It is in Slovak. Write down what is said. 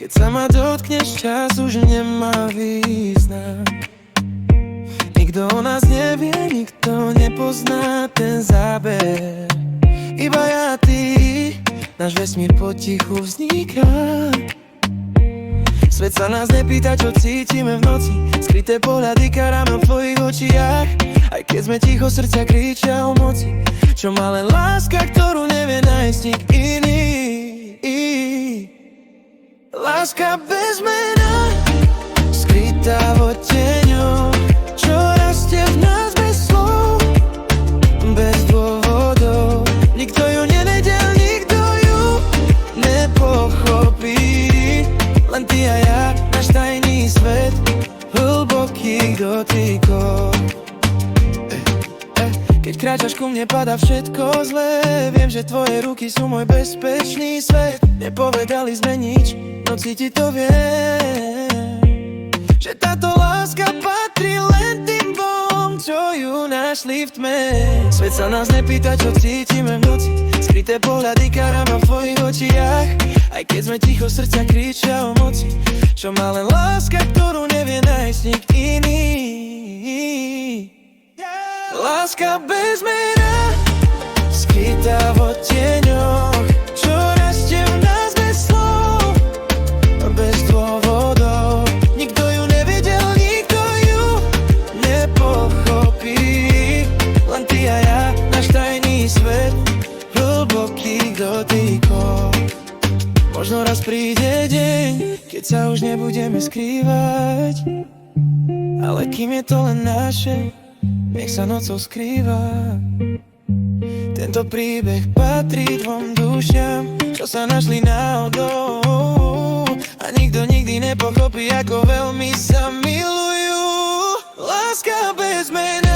Keď sa ma dotkneš, čas už nemá význam. Nikto o nás nevie, nikto nepozná ten záber. Iba ja a ty, náš vesmír potichu vzniká. Svet sa nás nepýta, čo cítime v noci. Skryté pohľady karáme v tvojich očiach. Aj keď sme ticho, srdcia kričia o moci. Čo má len láska, ktorú nevie nájsť nik iný. Láska bez mena, skrytá v odtieňoch, čo rastie v nás bez slov, bez dôvodov. Nikto ju nevedel, nikto ju nepochopí. Len ty a ja, náš tajný svet hlbokých dotykov. Keď kráčaš ku mne, padá všetko zlé. Viem, že tvoje ruky sú môj bezpečný svet. Nepovedali sme nič, no cíti to viem, že táto láska patrí len tým dvom, čo ju našli v tme. Svet sa nás nepýta, čo cítime v noci. Skryté pohľady karáma v tvojich očiach. Aj keď sme ticho, srdcia kričia o moci. Čo má len láska, ktorú nevie nájsť nik iný. Láska bez mena, skrytá v odtieňoch, čo rastie v nás bez slov, bez dôvodov. Nikto ju nevidel, nikto ju nepochopí. Len ty a ja, náš tajný svet hlbokých dotykov. Možno raz príde deň, keď sa už nebudeme skrývať, ale kým je to len naše, nech sa nocou skrýva. Tento príbeh patrí dvom dušiam, čo sa našli náhodou. A nikto nikdy nepochopí, ako veľmi sa milujú. Láska bez mena.